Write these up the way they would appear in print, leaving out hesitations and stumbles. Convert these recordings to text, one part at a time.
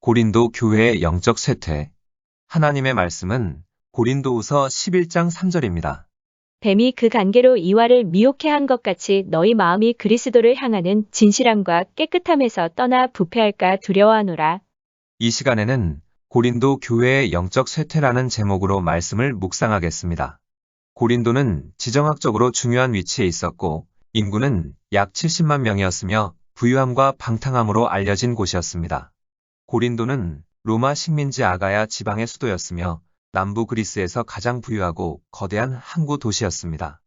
고린도 교회의 영적 쇠퇴. 하나님의 말씀은 고린도후서 11장 3절입니다. 뱀이 그 관계로 이와를 미혹해 한 것 같이 너희 마음이 그리스도를 향하는 진실함과 깨끗함에서 떠나 부패할까 두려워하노라. 이 시간에는 고린도 교회의 영적 쇠퇴라는 제목으로 말씀을 묵상하겠습니다. 고린도는 지정학적으로 중요한 위치에 있었고 인구는 약 70만 명이었으며 부유함과 방탕함으로 알려진 곳이었습니다. 고린도는 로마 식민지 아가야 지방의 수도였으며 남부 그리스에서 가장 부유하고 거대한 항구 도시였습니다.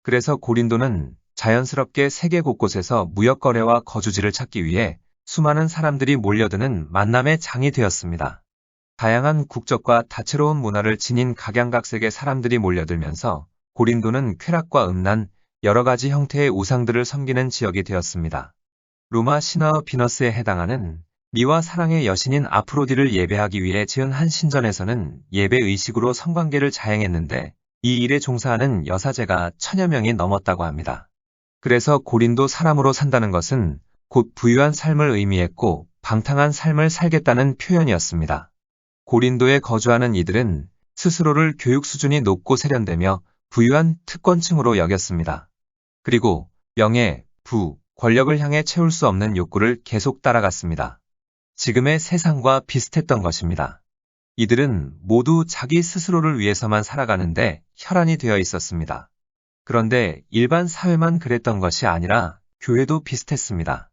그래서 고린도는 자연스럽게 세계 곳곳에서 무역거래와 거주지를 찾기 위해 수많은 사람들이 몰려드는 만남의 장이 되었습니다. 다양한 국적과 다채로운 문화를 지닌 각양각색의 사람들이 몰려들면서 고린도는 쾌락과 음란, 여러 가지 형태의 우상들을 섬기는 지역이 되었습니다. 로마 신화 비너스에 해당하는 미와 사랑의 여신인 아프로디를 예배하기 위해 지은 한 신전에서는 예배 의식으로 성관계를 자행했는데 이 일에 종사하는 여사제가 1000여 명이 넘었다고 합니다. 그래서 고린도 사람으로 산다는 것은 곧 부유한 삶을 의미했고 방탕한 삶을 살겠다는 표현이었습니다. 고린도에 거주하는 이들은 스스로를 교육 수준이 높고 세련되며 부유한 특권층으로 여겼습니다. 그리고 명예, 부, 권력을 향해 채울 수 없는 욕구를 계속 따라갔습니다. 지금의 세상과 비슷했던 것입니다. 이들은 모두 자기 스스로를 위해서만 살아가는데 혈안이 되어 있었습니다. 그런데 일반 사회만 그랬던 것이 아니라 교회도 비슷했습니다.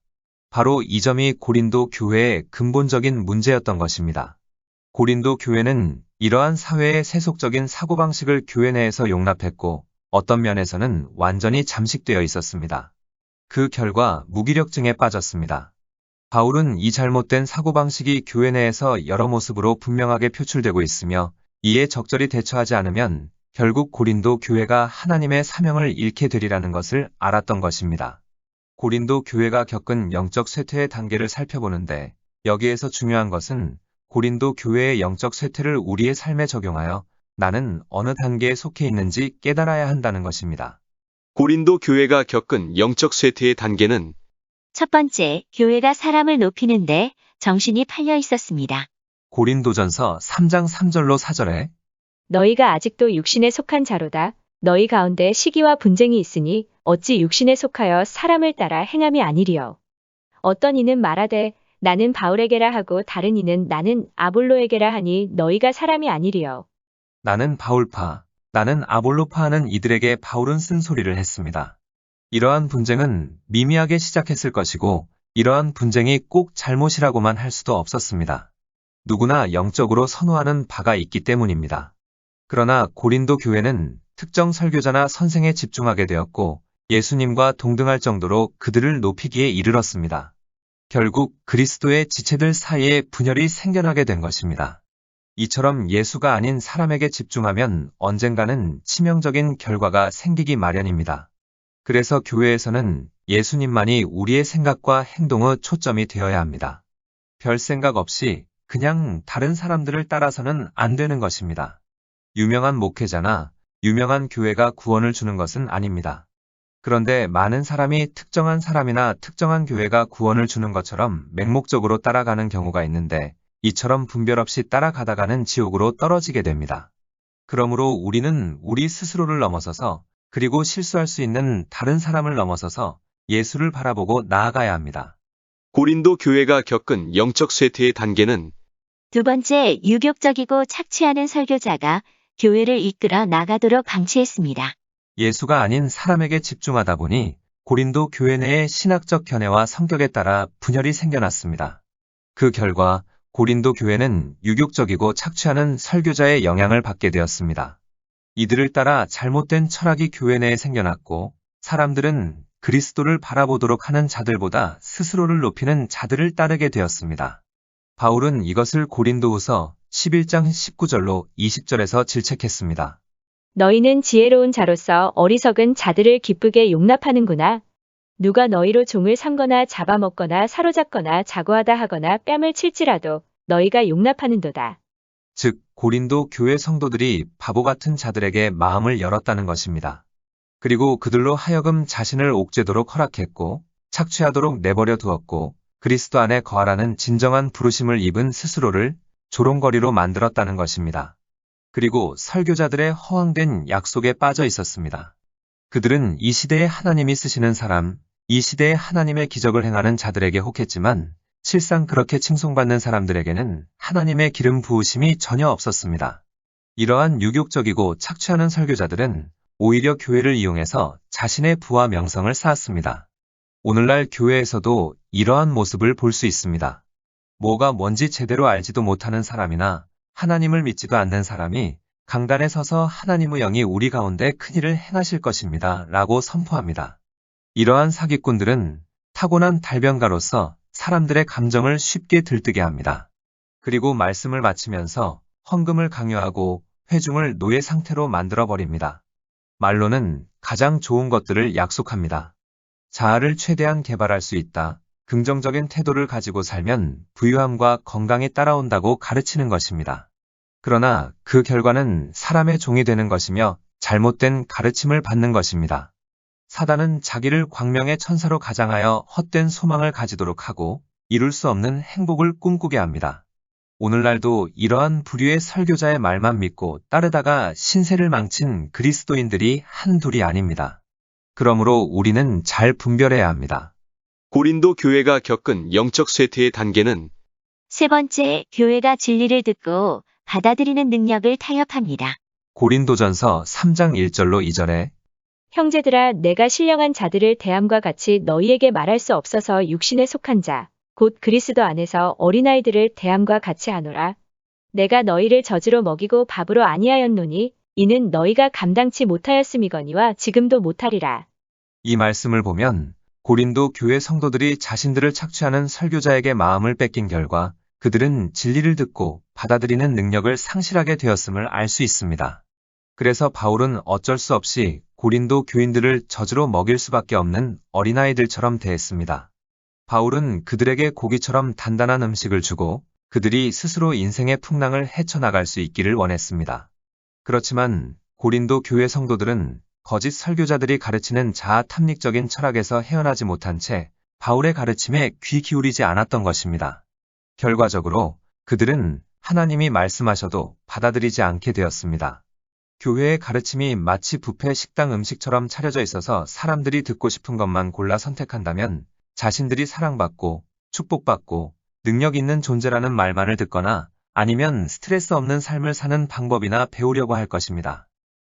바로 이 점이 고린도 교회의 근본적인 문제였던 것입니다. 고린도 교회는 이러한 사회의 세속적인 사고방식을 교회 내에서 용납했고 어떤 면에서는 완전히 잠식되어 있었습니다. 그 결과 무기력증에 빠졌습니다. 바울은 이 잘못된 사고방식이 교회 내에서 여러 모습으로 분명하게 표출되고 있으며 이에 적절히 대처하지 않으면 결국 고린도 교회가 하나님의 사명을 잃게 되리라는 것을 알았던 것입니다. 고린도 교회가 겪은 영적 쇠퇴의 단계를 살펴보는데 여기에서 중요한 것은 고린도 교회의 영적 쇠퇴를 우리의 삶에 적용하여 나는 어느 단계에 속해 있는지 깨달아야 한다는 것입니다. 고린도 교회가 겪은 영적 쇠퇴의 단계는 첫 번째, 교회가 사람을 높이는데 정신이 팔려 있었습니다. 고린도전서 3장 3절로 4절에 너희가 아직도 육신에 속한 자로다. 너희 가운데 시기와 분쟁이 있으니 어찌 육신에 속하여 사람을 따라 행함이 아니리요. 어떤 이는 말하되 나는 바울에게라 하고 다른 이는 나는 아볼로에게라 하니 너희가 사람이 아니리요. 나는 바울파, 나는 아볼로파 하는 이들에게 바울은 쓴소리를 했습니다. 이러한 분쟁은 미미하게 시작했을 것이고 이러한 분쟁이 꼭 잘못이라고만 할 수도 없었습니다. 누구나 영적으로 선호하는 바가 있기 때문입니다. 그러나 고린도 교회는 특정 설교자나 선생에 집중하게 되었고 예수님과 동등할 정도로 그들을 높이기에 이르렀습니다. 결국 그리스도의 지체들 사이에 분열이 생겨나게 된 것입니다. 이처럼 예수가 아닌 사람에게 집중하면 언젠가는 치명적인 결과가 생기기 마련입니다. 그래서 교회에서는 예수님만이 우리의 생각과 행동의 초점이 되어야 합니다. 별 생각 없이 그냥 다른 사람들을 따라서는 안 되는 것입니다. 유명한 목회자나 유명한 교회가 구원을 주는 것은 아닙니다. 그런데 많은 사람이 특정한 사람이나 특정한 교회가 구원을 주는 것처럼 맹목적으로 따라가는 경우가 있는데 이처럼 분별 없이 따라가다가는 지옥으로 떨어지게 됩니다. 그러므로 우리는 우리 스스로를 넘어서서 그리고 실수할 수 있는 다른 사람을 넘어서서 예수를 바라보고 나아가야 합니다. 고린도 교회가 겪은 영적 쇠퇴의 단계는 두 번째, 유격적이고 착취하는 설교자가 교회를 이끌어 나가도록 방치했습니다. 예수가 아닌 사람에게 집중하다 보니 고린도 교회 내의 신학적 견해와 성격에 따라 분열이 생겨났습니다. 그 결과 고린도 교회는 유격적이고 착취하는 설교자의 영향을 받게 되었습니다. 이들을 따라 잘못된 철학이 교회 내에 생겨났고 사람들은 그리스도를 바라보도록 하는 자들보다 스스로를 높이는 자들을 따르게 되었습니다. 바울은 이것을 고린도후서 11장 19절로 20절에서 질책했습니다. 너희는 지혜로운 자로서 어리석은 자들을 기쁘게 용납하는구나. 누가 너희로 종을 삼거나 잡아먹거나 사로잡거나 자고하다 하거나 뺨을 칠지라도 너희가 용납하는도다. 즉 고린도 교회 성도들이 바보 같은 자들에게 마음을 열었다는 것입니다. 그리고 그들로 하여금 자신을 옥죄도록 허락했고 착취하도록 내버려 두었고 그리스도 안에 거하라는 진정한 부르심을 입은 스스로를 조롱거리로 만들었다는 것입니다. 그리고 설교자들의 허황된 약속에 빠져 있었습니다. 그들은 이 시대에 하나님이 쓰시는 사람, 이 시대에 하나님의 기적을 행하는 자들에게 혹했지만 실상 그렇게 칭송받는 사람들에게는 하나님의 기름 부으심이 전혀 없었습니다. 이러한 유격적이고 착취하는 설교자들은 오히려 교회를 이용해서 자신의 부와 명성을 쌓았습니다. 오늘날 교회에서도 이러한 모습을 볼 수 있습니다. 뭐가 뭔지 제대로 알지도 못하는 사람이나 하나님을 믿지도 않는 사람이 강단에 서서 하나님의 영이 우리 가운데 큰일을 행하실 것입니다 라고 선포합니다. 이러한 사기꾼들은 타고난 달변가로서 사람들의 감정을 쉽게 들뜨게 합니다. 그리고 말씀을 마치면서 헌금을 강요하고 회중을 노예 상태로 만들어버립니다. 말로는 가장 좋은 것들을 약속합니다. 자아를 최대한 개발할 수 있다. 긍정적인 태도를 가지고 살면 부유함과 건강이 따라온다고 가르치는 것입니다. 그러나 그 결과는 사람의 종이 되는 것이며 잘못된 가르침을 받는 것입니다. 사단은 자기를 광명의 천사로 가장하여 헛된 소망을 가지도록 하고 이룰 수 없는 행복을 꿈꾸게 합니다. 오늘날도 이러한 부류의 설교자의 말만 믿고 따르다가 신세를 망친 그리스도인들이 한둘이 아닙니다. 그러므로 우리는 잘 분별해야 합니다. 고린도 교회가 겪은 영적 쇠퇴의 단계는 세 번째, 교회가 진리를 듣고 받아들이는 능력을 타협합니다. 고린도전서 3장 1절로 2절에 형제들아 내가 신령한 자들을 대함과 같이 너희에게 말할 수 없어서 육신에 속한 자, 곧 그리스도 안에서 어린아이들을 대함과 같이 하노라. 내가 너희를 젖으로 먹이고 밥으로 아니하였노니 이는 너희가 감당치 못하였음이거니와 지금도 못하리라. 이 말씀을 보면 고린도 교회 성도들이 자신들을 착취하는 설교자에게 마음을 뺏긴 결과 그들은 진리를 듣고 받아들이는 능력을 상실하게 되었음을 알 수 있습니다. 그래서 바울은 어쩔 수 없이 고린도 교인들을 젖으로 먹일 수밖에 없는 어린아이들처럼 대했습니다. 바울은 그들에게 고기처럼 단단한 음식을 주고 그들이 스스로 인생의 풍랑을 헤쳐나갈 수 있기를 원했습니다. 그렇지만 고린도 교회 성도들은 거짓 설교자들이 가르치는 자아 탐닉적인 철학에서 헤어나지 못한 채 바울의 가르침에 귀 기울이지 않았던 것입니다. 결과적으로 그들은 하나님이 말씀하셔도 받아들이지 않게 되었습니다. 교회의 가르침이 마치 뷔페 식당 음식처럼 차려져 있어서 사람들이 듣고 싶은 것만 골라 선택한다면 자신들이 사랑받고 축복받고 능력 있는 존재라는 말만을 듣거나 아니면 스트레스 없는 삶을 사는 방법이나 배우려고 할 것입니다.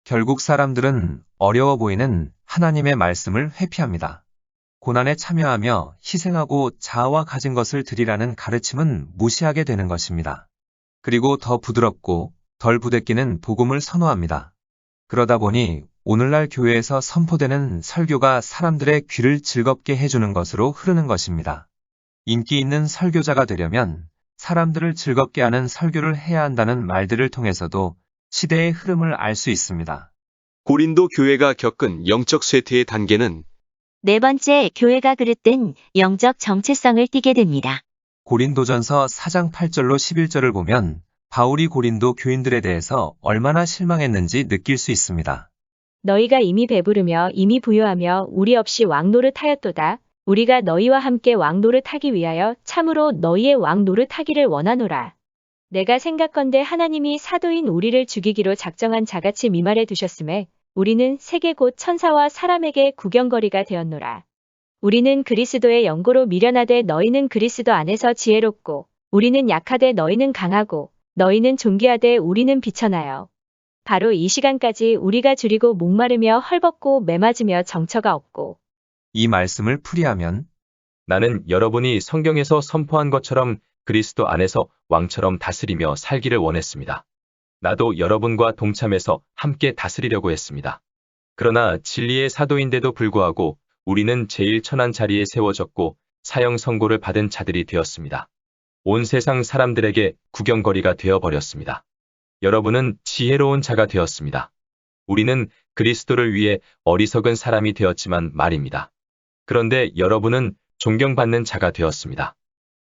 결국 사람들은 어려워 보이는 하나님의 말씀을 회피합니다. 고난에 참여하며 희생하고 자아와 가진 것을 드리라는 가르침은 무시하게 되는 것입니다. 그리고 더 부드럽고 덜 부대끼는 복음을 선호합니다. 그러다 보니 오늘날 교회에서 선포되는 설교가 사람들의 귀를 즐겁게 해주는 것으로 흐르는 것입니다. 인기 있는 설교자가 되려면 사람들을 즐겁게 하는 설교를 해야 한다는 말들을 통해서도 시대의 흐름을 알 수 있습니다. 고린도 교회가 겪은 영적 쇠퇴의 단계는 네 번째, 교회가 그릇된 영적 정체성을 띠게 됩니다. 고린도전서 4장 8절로 11절을 보면 바울이 고린도 교인들에 대해서 얼마나 실망했는지 느낄 수 있습니다. 너희가 이미 배부르며 이미 부유하며 우리 없이 왕노릇하였도다. 우리가 너희와 함께 왕노릇하기 위하여 참으로 너희의 왕노릇하기를 원하노라. 내가 생각건대 하나님이 사도인 우리를 죽이기로 작정한 자같이 미말해 두셨음에 우리는 세계 곧 천사와 사람에게 구경거리가 되었노라. 우리는 그리스도의 영고로 미련하되 너희는 그리스도 안에서 지혜롭고 우리는 약하되 너희는 강하고 너희는 존귀하되 우리는 비천하여. 바로 이 시간까지 우리가 줄이고 목마르며 헐벗고 매맞으며 정처가 없고. 이 말씀을 풀이하면 나는 여러분이 성경에서 선포한 것처럼 그리스도 안에서 왕처럼 다스리며 살기를 원했습니다. 나도 여러분과 동참해서 함께 다스리려고 했습니다. 그러나 진리의 사도인데도 불구하고 우리는 제일 천한 자리에 세워졌고 사형 선고를 받은 자들이 되었습니다. 온 세상 사람들에게 구경거리가 되어버렸습니다. 여러분은 지혜로운 자가 되었습니다. 우리는 그리스도를 위해 어리석은 사람이 되었지만 말입니다. 그런데 여러분은 존경받는 자가 되었습니다.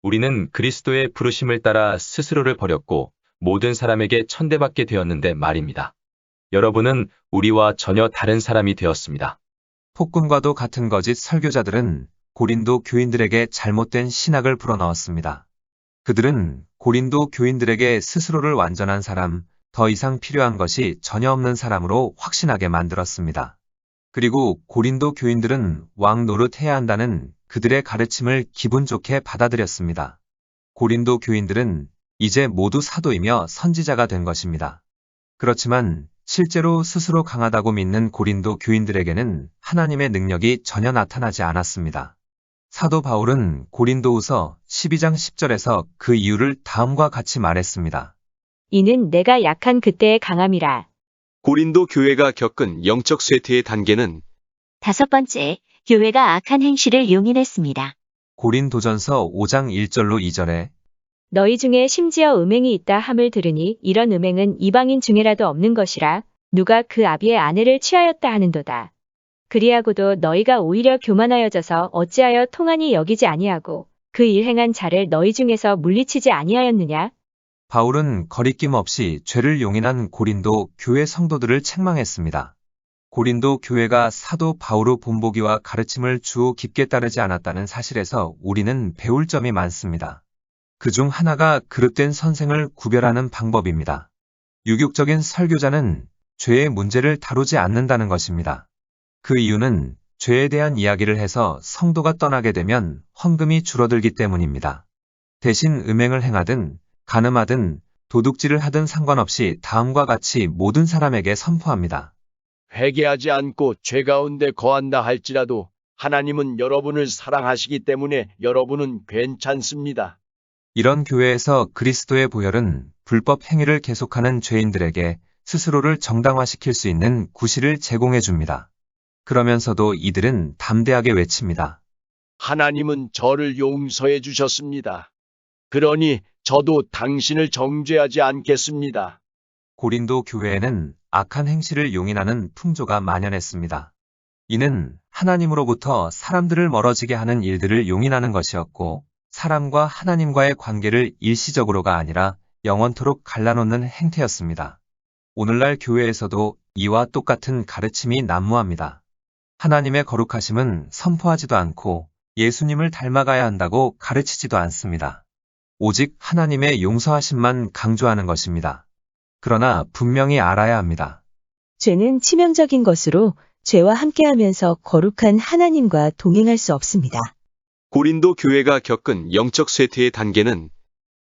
우리는 그리스도의 부르심을 따라 스스로를 버렸고 모든 사람에게 천대받게 되었는데 말입니다. 여러분은 우리와 전혀 다른 사람이 되었습니다. 폭군과도 같은 거짓 설교자들은 고린도 교인들에게 잘못된 신학을 불어넣었습니다. 그들은 고린도 교인들에게 스스로를 완전한 사람, 더 이상 필요한 것이 전혀 없는 사람으로 확신하게 만들었습니다. 그리고 고린도 교인들은 왕 노릇해야 한다는 그들의 가르침을 기분 좋게 받아들였습니다. 고린도 교인들은 이제 모두 사도이며 선지자가 된 것입니다. 그렇지만 실제로 스스로 강하다고 믿는 고린도 교인들에게는 하나님의 능력이 전혀 나타나지 않았습니다. 사도 바울은 고린도후서 12장 10절에서 그 이유를 다음과 같이 말했습니다. 이는 내가 약한 그때의 강함이라. 고린도 교회가 겪은 영적 쇠퇴의 단계는 5번째, 교회가 악한 행실을 용인했습니다. 고린도전서 5장 1절로 2절에 너희 중에 심지어 음행이 있다 함을 들으니 이런 음행은 이방인 중에라도 없는 것이라. 누가 그 아비의 아내를 취하였다 하는도다. 그리하고도 너희가 오히려 교만하여져서 어찌하여 통한이 여기지 아니하고 그 일 행한 자를 너희 중에서 물리치지 아니하였느냐? 바울은 거리낌 없이 죄를 용인한 고린도 교회 성도들을 책망했습니다. 고린도 교회가 사도 바울의 본보기와 가르침을 주로 깊게 따르지 않았다는 사실에서 우리는 배울 점이 많습니다. 그중 하나가 그릇된 선생을 구별하는 방법입니다. 유격적인 설교자는 죄의 문제를 다루지 않는다는 것입니다. 그 이유는 죄에 대한 이야기를 해서 성도가 떠나게 되면 헌금이 줄어들기 때문입니다. 대신 음행을 행하든 간음하든 도둑질을 하든 상관없이 다음과 같이 모든 사람에게 선포합니다. 회개하지 않고 죄 가운데 거한다 할지라도 하나님은 여러분을 사랑하시기 때문에 여러분은 괜찮습니다. 이런 교회에서 그리스도의 보혈은 불법 행위를 계속하는 죄인들에게 스스로를 정당화시킬 수 있는 구실을 제공해 줍니다. 그러면서도 이들은 담대하게 외칩니다. 하나님은 저를 용서해 주셨습니다. 그러니 저도 당신을 정죄하지 않겠습니다. 고린도 교회에는 악한 행실을 용인하는 풍조가 만연했습니다. 이는 하나님으로부터 사람들을 멀어지게 하는 일들을 용인하는 것이었고, 사람과 하나님과의 관계를 일시적으로가 아니라 영원토록 갈라놓는 행태였습니다. 오늘날 교회에서도 이와 똑같은 가르침이 난무합니다. 하나님의 거룩하심은 선포하지도 않고 예수님을 닮아가야 한다고 가르치지도 않습니다. 오직 하나님의 용서하심만 강조하는 것입니다. 그러나 분명히 알아야 합니다. 죄는 치명적인 것으로 죄와 함께하면서 거룩한 하나님과 동행할 수 없습니다. 고린도 교회가 겪은 영적 쇠퇴의 단계는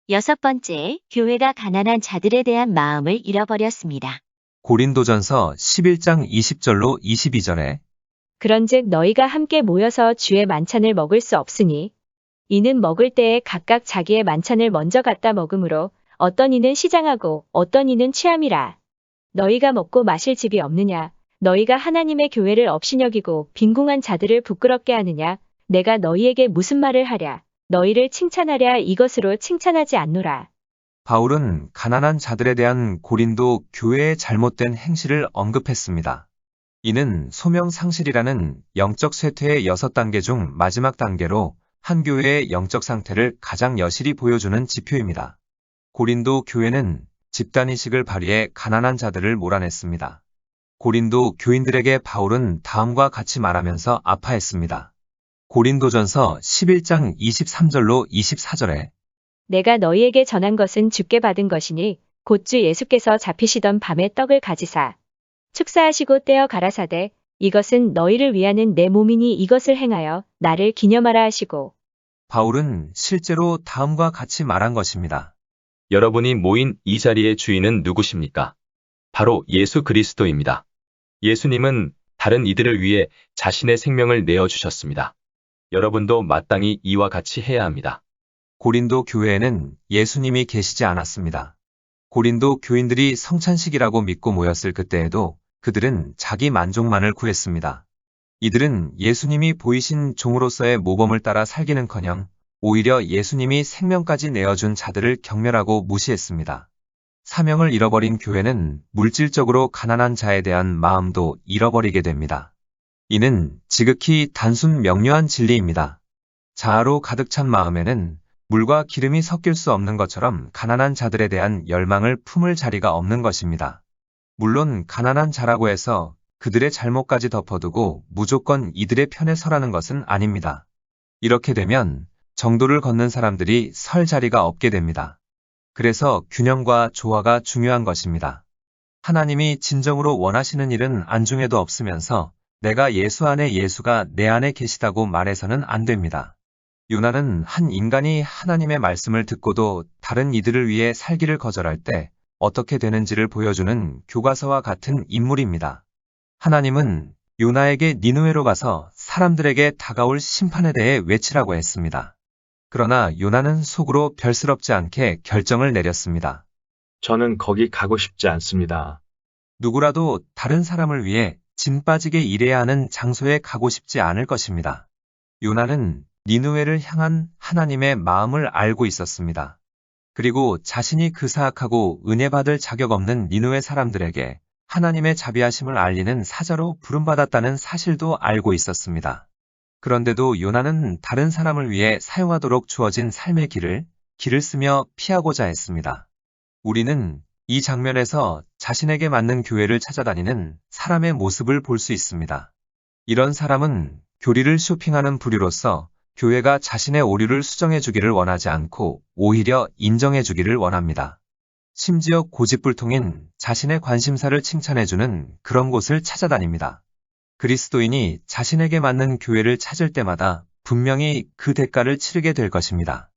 6번째, 교회가 가난한 자들에 대한 마음을 잃어버렸습니다. 고린도전서 11장 20절로 22절에 그런즉 너희가 함께 모여서 주의 만찬을 먹을 수 없으니 이는 먹을 때에 각각 자기의 만찬을 먼저 갖다 먹으므로 어떤 이는 시장하고 어떤 이는 취함이라. 너희가 먹고 마실 집이 없느냐? 너희가 하나님의 교회를 업신여기고 빈궁한 자들을 부끄럽게 하느냐? 내가 너희에게 무슨 말을 하랴? 너희를 칭찬하랴 이것으로 칭찬하지 않노라. 바울은 가난한 자들에 대한 고린도 교회의 잘못된 행실을 언급했습니다. 이는 소명상실이라는 영적 쇠퇴의 6단계 중 마지막 단계로 한 교회의 영적 상태를 가장 여실히 보여주는 지표입니다. 고린도 교회는 집단의식을 발휘해 가난한 자들을 몰아냈습니다. 고린도 교인들에게 바울은 다음과 같이 말하면서 아파했습니다. 고린도전서 11장 23절로 24절에 내가 너희에게 전한 것은 주께 받은 것이니 곧 주 예수께서 잡히시던 밤에 떡을 가지사 축사하시고 떼어 가라사대 이것은 너희를 위하는 내 몸이니 이것을 행하여 나를 기념하라 하시고. 바울은 실제로 다음과 같이 말한 것입니다. 여러분이 모인 이 자리의 주인은 누구십니까? 바로 예수 그리스도입니다. 예수님은 다른 이들을 위해 자신의 생명을 내어주셨습니다. 여러분도 마땅히 이와 같이 해야 합니다. 고린도 교회에는 예수님이 계시지 않았습니다. 고린도 교인들이 성찬식이라고 믿고 모였을 그때에도 그들은 자기 만족만을 구했습니다. 이들은 예수님이 보이신 종으로서의 모범을 따라 살기는커녕 오히려 예수님이 생명까지 내어준 자들을 경멸하고 무시했습니다. 사명을 잃어버린 교회는 물질적으로 가난한 자에 대한 마음도 잃어버리게 됩니다. 이는 지극히 단순 명료한 진리입니다. 자아로 가득 찬 마음에는 물과 기름이 섞일 수 없는 것처럼 가난한 자들에 대한 열망을 품을 자리가 없는 것입니다. 물론 가난한 자라고 해서 그들의 잘못까지 덮어두고 무조건 이들의 편에 서라는 것은 아닙니다. 이렇게 되면 정도를 걷는 사람들이 설 자리가 없게 됩니다. 그래서 균형과 조화가 중요한 것입니다. 하나님이 진정으로 원하시는 일은 안중에도 없으면서 내가 예수 안에 예수가 내 안에 계시다고 말해서는 안 됩니다. 요나는 한 인간이 하나님의 말씀을 듣고도 다른 이들을 위해 살기를 거절할 때 어떻게 되는지를 보여주는 교과서와 같은 인물입니다. 하나님은 요나에게 니느웨로 가서 사람들에게 다가올 심판에 대해 외치라고 했습니다. 그러나 요나는 속으로 별스럽지 않게 결정을 내렸습니다. 저는 거기 가고 싶지 않습니다. 누구라도 다른 사람을 위해 진 빠지게 일해야 하는 장소에 가고 싶지 않을 것입니다. 요나는 니느웨를 향한 하나님의 마음을 알고 있었습니다. 그리고 자신이 그 사악하고 은혜 받을 자격 없는 니느웨 사람들에게 하나님의 자비하심을 알리는 사자로 부름받았다는 사실도 알고 있었습니다. 그런데도 요나는 다른 사람을 위해 사용하도록 주어진 삶의 길을 쓰며 피하고자 했습니다. 우리는 이 장면에서 자신에게 맞는 교회를 찾아다니는 사람의 모습을 볼 수 있습니다. 이런 사람은 교리를 쇼핑하는 부류로서 교회가 자신의 오류를 수정해 주기를 원하지 않고 오히려 인정해 주기를 원합니다. 심지어 고집불통인 자신의 관심사를 칭찬해주는 그런 곳을 찾아다닙니다. 그리스도인이 자신에게 맞는 교회를 찾을 때마다 분명히 그 대가를 치르게 될 것입니다.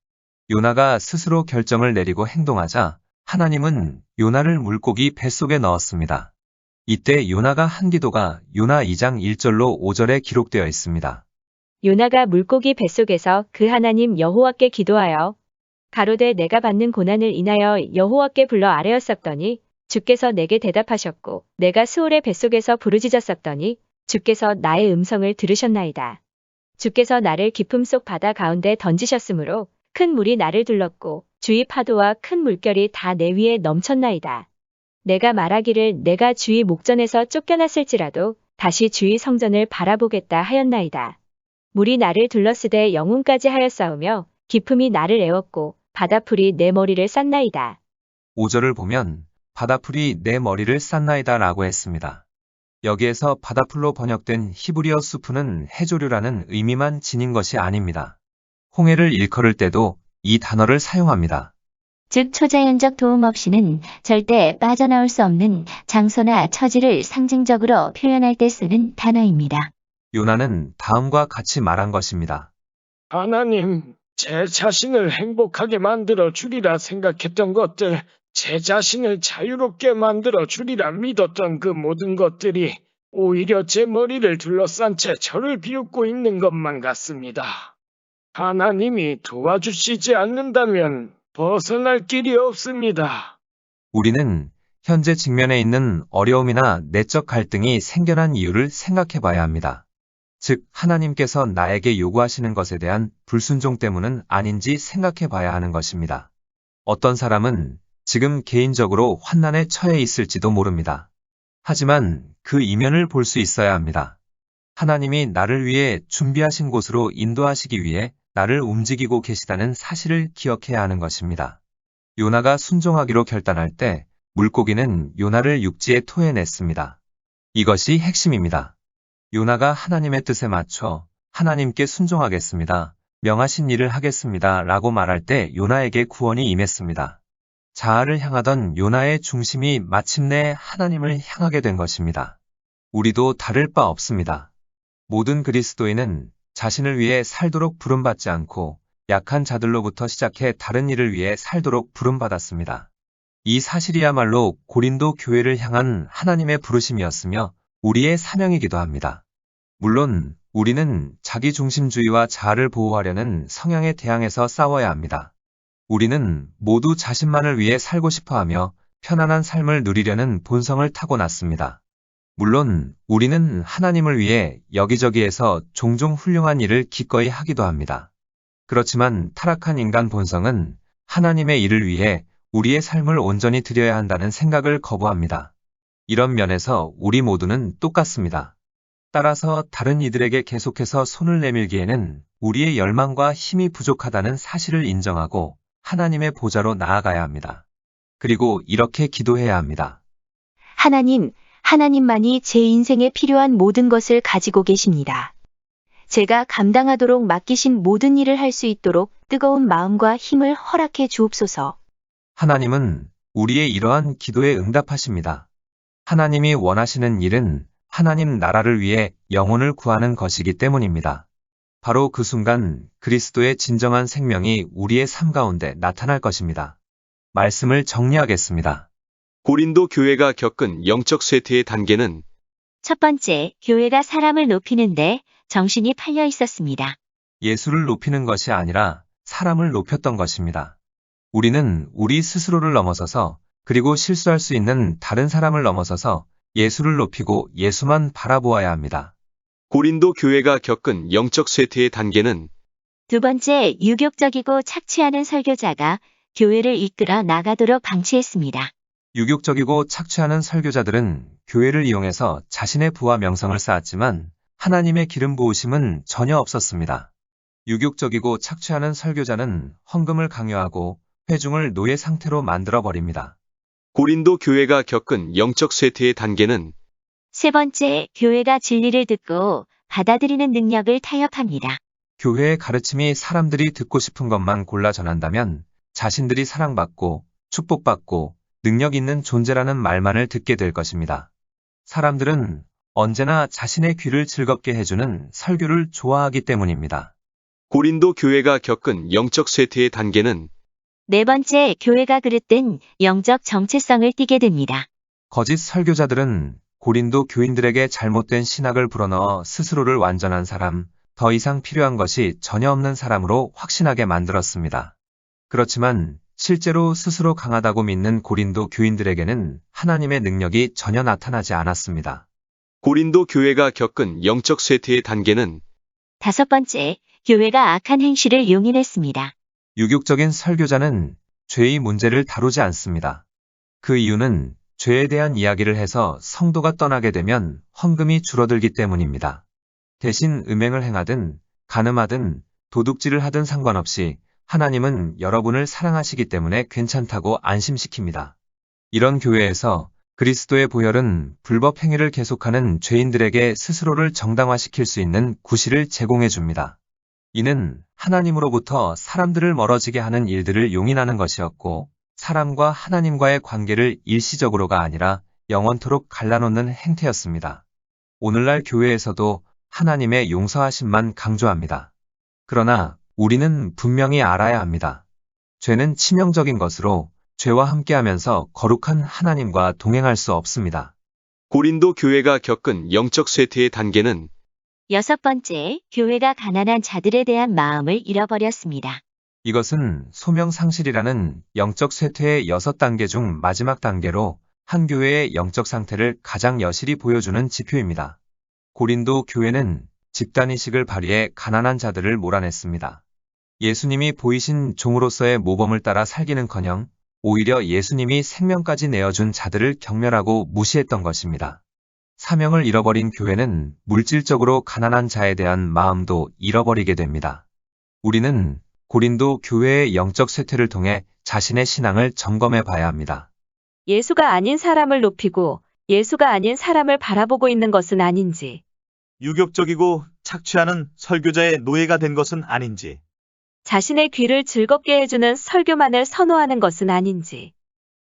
요나가 스스로 결정을 내리고 행동하자 하나님은 요나를 물고기 뱃속에 넣었습니다. 이때 요나가 한 기도가 요나 2장 1절로 5절에 기록되어 있습니다. 요나가 물고기 뱃속에서 그 하나님 여호와께 기도하여 가로되 내가 받는 고난을 인하여 여호와께 불러 아뢰었었더니 주께서 내게 대답하셨고 내가 수올의 뱃속에서 부르짖었었더니 주께서 나의 음성을 들으셨나이다. 주께서 나를 깊음 속 바다 가운데 던지셨으므로 큰 물이 나를 둘렀고 주의 파도와 큰 물결이 다 내 위에 넘쳤나이다. 내가 말하기를 내가 주의 목전에서 쫓겨났을지라도 다시 주의 성전을 바라보겠다 하였나이다. 물이 나를 둘렀으되 영혼까지 하였사오며 깊음이 나를 애웠고 바다풀이 내 머리를 쌌나이다. 5절을 보면 바다풀이 내 머리를 쌌나이다 라고 했습니다. 여기에서 바다풀로 번역된 히브리어 수프는 해조류라는 의미만 지닌 것이 아닙니다. 홍해를 일컬을 때도 이 단어를 사용합니다. 즉 초자연적 도움 없이는 절대 빠져나올 수 없는 장소나 처지를 상징적으로 표현할 때 쓰는 단어입니다. 요나는 다음과 같이 말한 것입니다. 하나님, 제 자신을 행복하게 만들어 주리라 생각했던 것들, 제 자신을 자유롭게 만들어 주리라 믿었던 그 모든 것들이 오히려 제 머리를 둘러싼 채 저를 비웃고 있는 것만 같습니다. 하나님이 도와주시지 않는다면 벗어날 길이 없습니다. 우리는 현재 직면해 있는 어려움이나 내적 갈등이 생겨난 이유를 생각해 봐야 합니다. 즉, 하나님께서 나에게 요구하시는 것에 대한 불순종 때문은 아닌지 생각해 봐야 하는 것입니다. 어떤 사람은 지금 개인적으로 환난에 처해 있을지도 모릅니다. 하지만 그 이면을 볼 수 있어야 합니다. 하나님이 나를 위해 준비하신 곳으로 인도하시기 위해 나를 움직이고 계시다는 사실을 기억해야 하는 것입니다. 요나가 순종하기로 결단할 때 물고기는 요나를 육지에 토해냈습니다. 이것이 핵심입니다. 요나가 하나님의 뜻에 맞춰 하나님께 순종하겠습니다. 명하신 일을 하겠습니다. 라고 말할 때 요나에게 구원이 임했습니다. 자아를 향하던 요나의 중심이 마침내 하나님을 향하게 된 것입니다. 우리도 다를 바 없습니다. 모든 그리스도인은 자신을 위해 살도록 부름받지 않고 약한 자들로부터 시작해 다른 일을 위해 살도록 부름받았습니다. 이 사실이야말로 고린도 교회를 향한 하나님의 부르심이었으며 우리의 사명이기도 합니다. 물론 우리는 자기중심주의와 자아를 보호하려는 성향에 대항해서 싸워야 합니다. 우리는 모두 자신만을 위해 살고 싶어하며 편안한 삶을 누리려는 본성을 타고났습니다. 물론 우리는 하나님을 위해 여기저기에서 종종 훌륭한 일을 기꺼이 하기도 합니다. 그렇지만 타락한 인간 본성은 하나님의 일을 위해 우리의 삶을 온전히 드려야 한다는 생각을 거부합니다. 이런 면에서 우리 모두는 똑같습니다. 따라서 다른 이들에게 계속해서 손을 내밀기에는 우리의 열망과 힘이 부족하다는 사실을 인정하고 하나님의 보좌로 나아가야 합니다. 그리고 이렇게 기도해야 합니다. 하나님만이 제 인생에 필요한 모든 것을 가지고 계십니다. 제가 감당하도록 맡기신 모든 일을 할 수 있도록 뜨거운 마음과 힘을 허락해 주옵소서. 하나님은 우리의 이러한 기도에 응답하십니다. 하나님이 원하시는 일은 하나님 나라를 위해 영혼을 구하는 것이기 때문입니다. 바로 그 순간 그리스도의 진정한 생명이 우리의 삶 가운데 나타날 것입니다. 말씀을 정리하겠습니다. 고린도 교회가 겪은 영적 쇠퇴의 단계는 첫 번째, 교회가 사람을 높이는데 정신이 팔려 있었습니다. 예수를 높이는 것이 아니라 사람을 높였던 것입니다. 우리는 우리 스스로를 넘어서서 그리고 실수할 수 있는 다른 사람을 넘어서서 예수를 높이고 예수만 바라보아야 합니다. 고린도 교회가 겪은 영적 쇠퇴의 단계는 두 번째, 유격적이고 착취하는 설교자가 교회를 이끌어 나가도록 방치했습니다. 유격적이고 착취하는 설교자들은 교회를 이용해서 자신의 부와 명성을 쌓았지만 하나님의 기름 부으심은 전혀 없었습니다. 유격적이고 착취하는 설교자는 헌금을 강요하고 회중을 노예 상태로 만들어버립니다. 고린도 교회가 겪은 영적 쇠퇴의 단계는 세 번째, 교회가 진리를 듣고 받아들이는 능력을 타협합니다. 교회의 가르침이 사람들이 듣고 싶은 것만 골라 전한다면 자신들이 사랑받고 축복받고 능력 있는 존재라는 말만을 듣게 될 것입니다. 사람들은 언제나 자신의 귀를 즐겁게 해주는 설교를 좋아하기 때문입니다. 고린도 교회가 겪은 영적 쇠퇴의 단계는 네 번째, 교회가 그릇된 영적 정체성을 띠게 됩니다. 거짓 설교자들은 고린도 교인들에게 잘못된 신학을 불어넣어 스스로를 완전한 사람, 더 이상 필요한 것이 전혀 없는 사람으로 확신하게 만들었습니다. 그렇지만 실제로 스스로 강하다고 믿는 고린도 교인들에게는 하나님의 능력이 전혀 나타나지 않았습니다. 고린도 교회가 겪은 영적 쇠퇴의 단계는 다섯 번째, 교회가 악한 행실을 용인했습니다. 유격적인 설교자는 죄의 문제를 다루지 않습니다. 그 이유는 죄에 대한 이야기를 해서 성도가 떠나게 되면 헌금이 줄어들기 때문입니다. 대신 음행을 행하든 간음하든 도둑질을 하든 상관없이 하나님은 여러분을 사랑하시기 때문에 괜찮다고 안심시킵니다. 이런 교회에서 그리스도의 보혈은 불법 행위를 계속하는 죄인들에게 스스로를 정당화시킬 수 있는 구실을 제공해 줍니다. 이는 하나님으로부터 사람들을 멀어지게 하는 일들을 용인하는 것이었고 사람과 하나님과의 관계를 일시적으로가 아니라 영원토록 갈라놓는 행태였습니다. 오늘날 교회에서도 하나님의 용서하심만 강조합니다. 그러나 우리는 분명히 알아야 합니다. 죄는 치명적인 것으로 죄와 함께하면서 거룩한 하나님과 동행할 수 없습니다. 고린도 교회가 겪은 영적 쇠퇴의 단계는 여섯 번째, 교회가 가난한 자들에 대한 마음을 잃어버렸습니다. 이것은 소명상실이라는 영적 쇠퇴의 6단계 중 마지막 단계로 한 교회의 영적 상태를 가장 여실히 보여주는 지표입니다. 고린도 교회는 집단의식을 발휘해 가난한 자들을 몰아냈습니다. 예수님이 보이신 종으로서의 모범을 따라 살기는커녕 오히려 예수님이 생명까지 내어준 자들을 경멸하고 무시했던 것입니다. 사명을 잃어버린 교회는 물질적으로 가난한 자에 대한 마음도 잃어버리게 됩니다. 우리는 고린도 교회의 영적 쇠퇴를 통해 자신의 신앙을 점검해 봐야 합니다. 예수가 아닌 사람을 높이고 예수가 아닌 사람을 바라보고 있는 것은 아닌지, 유격적이고 착취하는 설교자의 노예가 된 것은 아닌지, 자신의 귀를 즐겁게 해주는 설교만을 선호하는 것은 아닌지,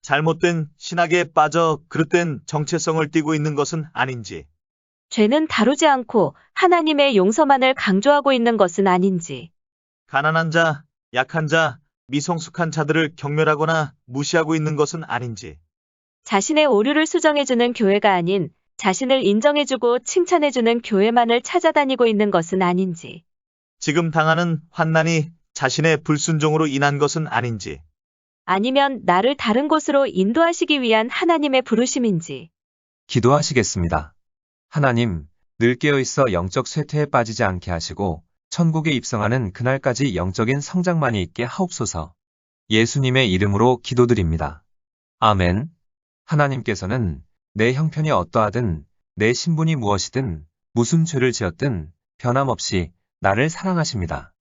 잘못된 신학에 빠져 그릇된 정체성을 띠고 있는 것은 아닌지, 죄는 다루지 않고 하나님의 용서만을 강조하고 있는 것은 아닌지, 가난한 자, 약한 자, 미성숙한 자들을 경멸하거나 무시하고 있는 것은 아닌지, 자신의 오류를 수정해주는 교회가 아닌 자신을 인정해주고 칭찬해주는 교회만을 찾아다니고 있는 것은 아닌지, 지금 당하는 환난이 자신의 불순종으로 인한 것은 아닌지, 아니면 나를 다른 곳으로 인도하시기 위한 하나님의 부르심인지. 기도하시겠습니다. 하나님, 늘 깨어있어 영적 쇠퇴에 빠지지 않게 하시고 천국에 입성하는 그날까지 영적인 성장만이 있게 하옵소서. 예수님의 이름으로 기도드립니다. 아멘. 하나님께서는 내 형편이 어떠하든 내 신분이 무엇이든 무슨 죄를 지었든 변함없이 나를 사랑하십니다.